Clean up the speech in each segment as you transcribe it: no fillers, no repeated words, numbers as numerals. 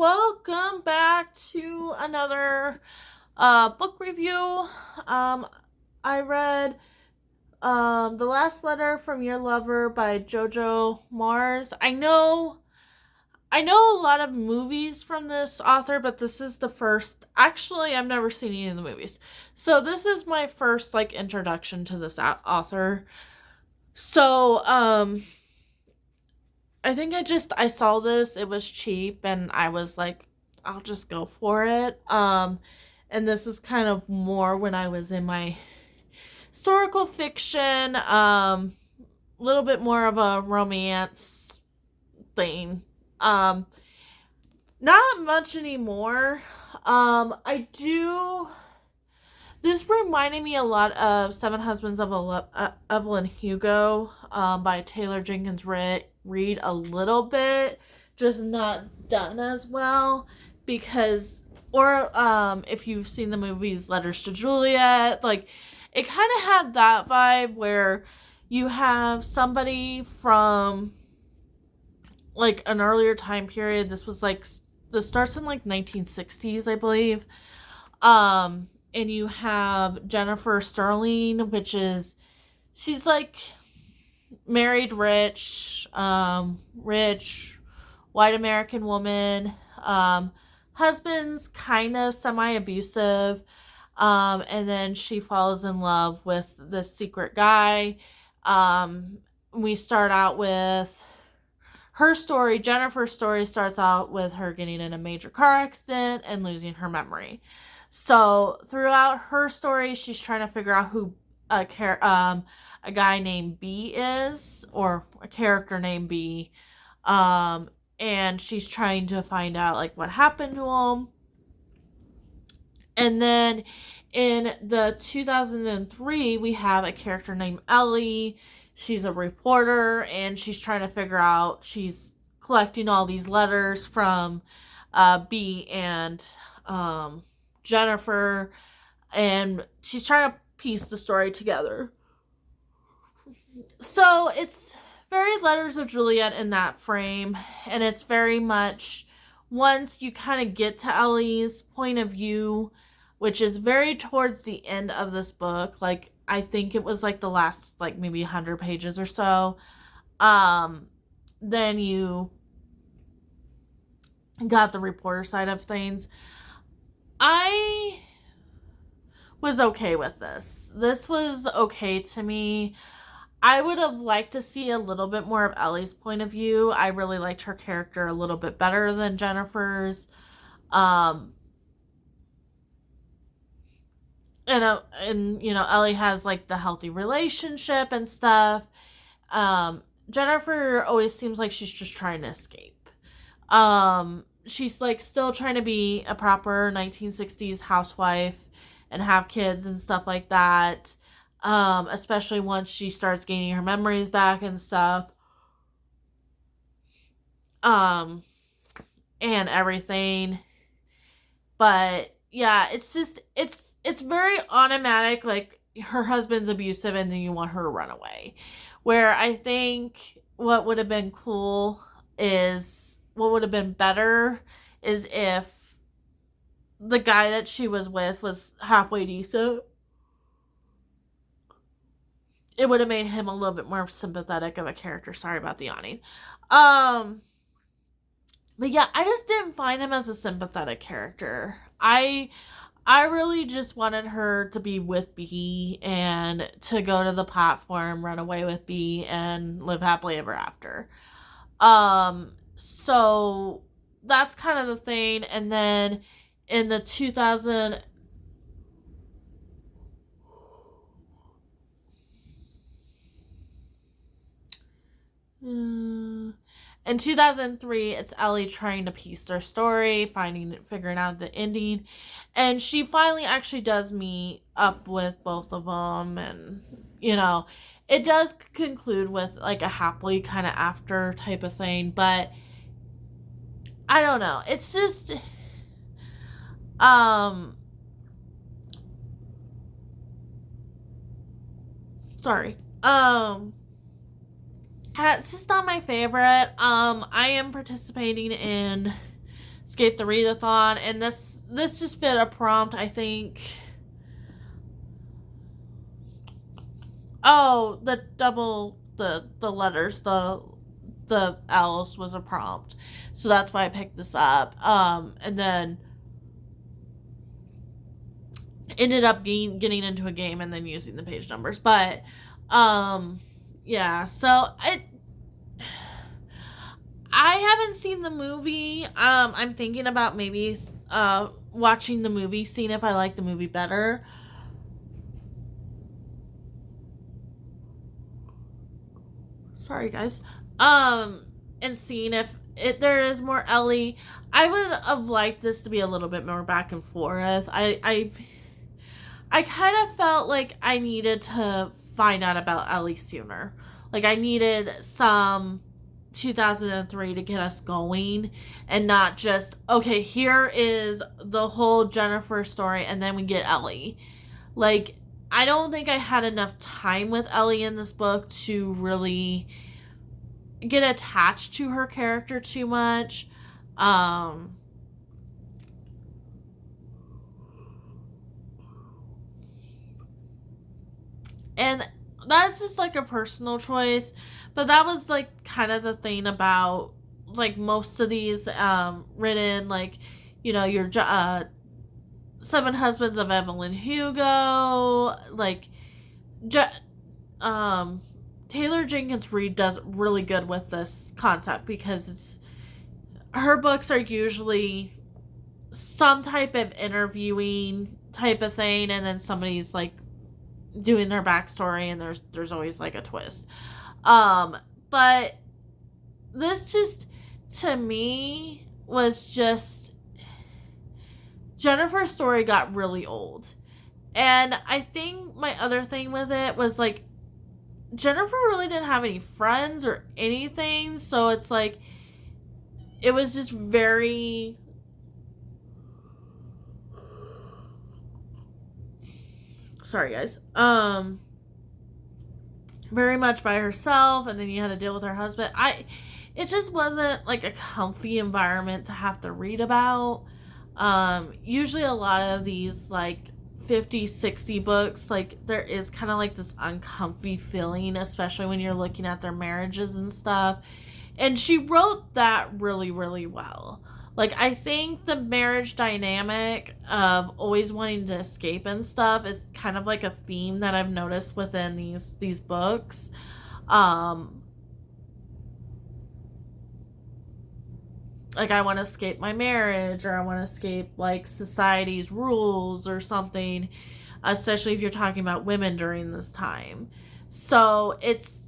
welcome back to another book review. I read The Last Letter from Your Lover by Jojo Mars. I know a lot of movies from this author, but this is the first. Actually, I've never seen any of the movies. So this is my first introduction to this author. So, I think I saw this, it was cheap, and I was like, I'll just go for it. And this is kind of more when I was in my historical fiction, a little bit more of a romance thing. Um, Not much anymore. I do. This reminded me a lot of Seven Husbands of Evelyn Hugo by Taylor Jenkins Reid a little bit, just not done as well because, or if you've seen the movies Letters to Juliet, like it kind of had that vibe where you have somebody from like an earlier time period. This starts in like 1960s, I believe. And you have Jennifer Sterling, she's like married, rich, white American woman. Husband's kind of semi-abusive. And then she falls in love with this secret guy. We start out with her story. Jennifer's story starts out with her getting in a major car accident and losing her memory. So throughout her story, she's trying to figure out who a guy named B is, or a character named B, and she's trying to find out like what happened to him. And then in the 2003, we have a character named Ellie. She's a reporter, and she's trying to figure out. She's collecting all these letters from B and Jennifer, and she's trying to piece the story together. So it's very Letters of Juliet in that frame, and it's very much once you kind of get to Ellie's point of view, which is very towards the end of this book. Like I think it was like the last like maybe 100 pages or so. Then you got the reporter side of things. I was okay with this. This was okay to me. I would have liked to see a little bit more of Ellie's point of view. I really liked her character a little bit better than Jennifer's. And Ellie has like the healthy relationship and stuff. Jennifer always seems like she's just trying to escape. She's like still trying to be a proper 1960s housewife and have kids and stuff like that. Especially once she starts gaining her memories back and stuff. And everything. But yeah, it's very automatic, like her husband's abusive and then you want her to run away. Where I think what would have been better is if the guy that she was with was halfway decent. It would have made him a little bit more sympathetic of a character. Sorry about the yawning. But yeah, I just didn't find him as a sympathetic character. I really just wanted her to be with B and to go to the platform, run away with B, and live happily ever after. So that's kind of the thing. And then in the 2000 in 2003, it's Ellie trying to piece their story, figuring out the ending, and she finally actually does meet up with both of them, and it does conclude with like a happily kind of after type of thing, but I don't know. It's just sorry. It's just not my favorite. I am participating in escape the readathon, and this just fit a prompt, I think. Oh, the double the letters, the L's was a prompt, so that's why I picked this up. And then ended up getting into a game and then using the page numbers, but yeah. So I haven't seen the movie. I'm thinking about maybe watching the movie, seeing if I like the movie better. Sorry, guys. And seeing if there is more Ellie. I would have liked this to be a little bit more back and forth. I kind of felt like I needed to find out about Ellie sooner. Like, I needed some 2003 to get us going, and not just, okay, here is the whole Jennifer story and then we get Ellie. Like, I don't think I had enough time with Ellie in this book to really get attached to her character too much. And that's just like a personal choice, but that was like kind of the thing about like most of these written, like, you know, your Seven Husbands of Evelyn Hugo, like Taylor Jenkins Reid does really good with this concept, because her books are usually some type of interviewing type of thing, and then somebody's like doing their backstory, and there's always like a twist. But this just, to me, was just, Jennifer's story got really old. And I think my other thing with it was, like, Jennifer really didn't have any friends or anything, so it's like, it was just very, sorry guys, very much by herself, and then you had to deal with her husband. It just wasn't like a comfy environment to have to read about. Usually a lot of these like 50, 60 books, like, there is kind of like this uncomfy feeling, especially when you're looking at their marriages and stuff. And she wrote that really, really well. Like, I think the marriage dynamic of always wanting to escape and stuff is kind of like a theme that I've noticed within these books. Like, I want to escape my marriage, or I want to escape like society's rules or something, especially if you're talking about women during this time. So it's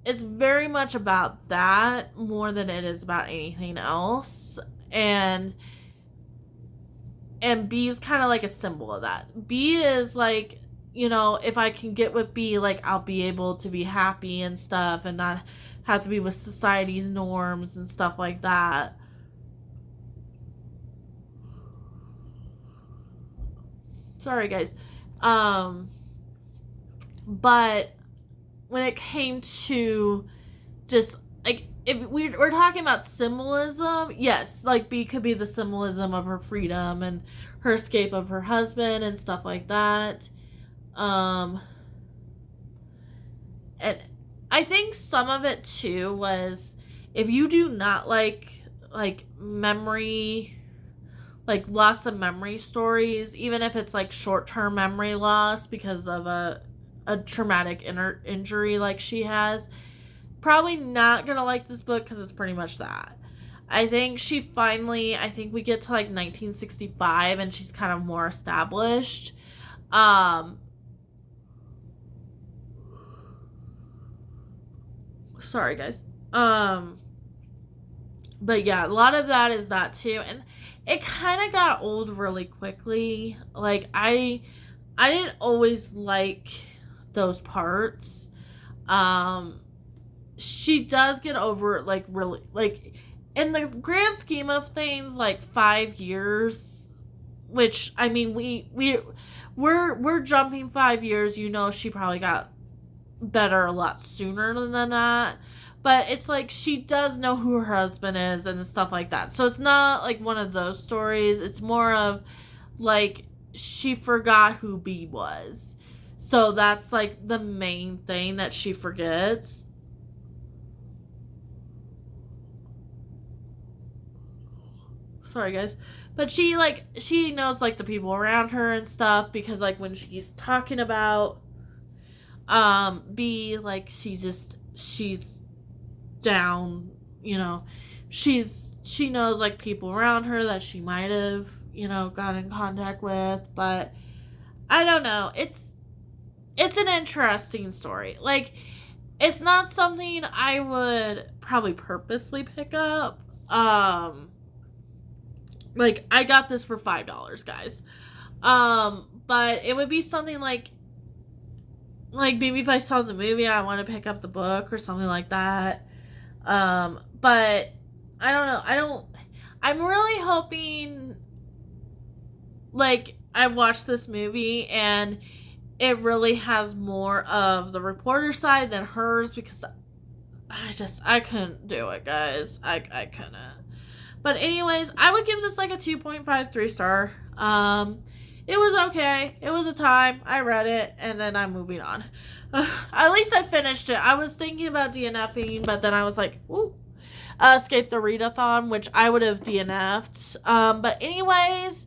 very much about that more than it is about anything else. And B is kind of like a symbol of that. B is like, you know, if I can get with B, like, I'll be able to be happy and stuff, and not have to be with society's norms and stuff like that. Sorry, guys. But when it came to just, like, if we're talking about symbolism, yes, like, B could be the symbolism of her freedom and her escape of her husband and stuff like that. And I think some of it too was, if you do not like memory, like loss of memory stories, even if it's like short-term memory loss because of a traumatic injury like she has, probably not gonna like this book, because it's pretty much that. I think we get to like 1965 and she's kind of more established. Sorry guys. But yeah, a lot of that is that too, and it kind of got old really quickly. Like, I didn't always like those parts. She does get over, like, really, like, in the grand scheme of things, like 5 years, which, I mean, we're jumping 5 years. You know, she probably got better a lot sooner than that. But it's like she does know who her husband is and stuff like that. So it's not like one of those stories. It's more of like she forgot who B was. So that's like the main thing that she forgets. Sorry guys. But she knows like the people around her and stuff, because like when she's talking about B, like she's down, she knows like people around her that she might have, got in contact with. But I don't know. It's an interesting story. Like, it's not something I would probably purposely pick up. Like, I got this for $5, guys. But it would be something like maybe if I saw the movie, I want to pick up the book or something like that. But I don't know. I'm really hoping, like, I watched this movie and it really has more of the reporter side than hers, because I couldn't do it, guys. I couldn't. But anyways, I would give this like a 2.53 star. It was okay. It was a time. I read it and then I'm moving on. At least I finished it. I was thinking about DNFing, but then I was like, ooh, Escape the Readathon, which I would have DNF'd. But anyways,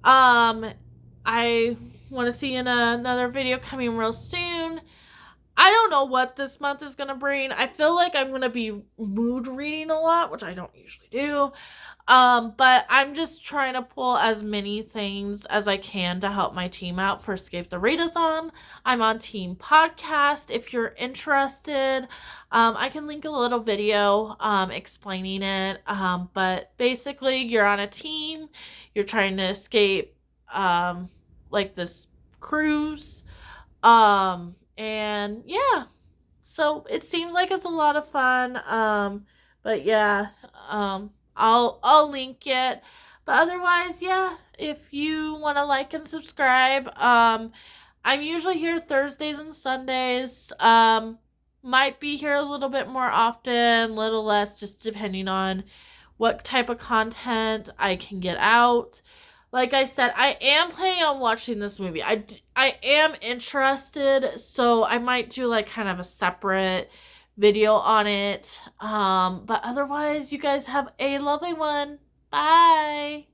I want to see in another video coming real soon. I don't know what this month is going to bring. I feel like I'm going to be mood reading a lot, which I don't usually do. But I'm just trying to pull as many things as I can to help my team out for Escape the Readathon. I'm on Team Podcast. If you're interested, I can link a little video explaining it. But basically, you're on a team. You're trying to escape like this cruise. And yeah, so it seems like it's a lot of fun. But yeah, I'll link it. But otherwise, yeah, if you want to like and subscribe, I'm usually here Thursdays and Sundays. Might be here a little bit more often, little less, just depending on what type of content I can get out. Like I said, I am planning on watching this movie. I am interested, so I might do like kind of a separate video on it. But otherwise, you guys have a lovely one. Bye.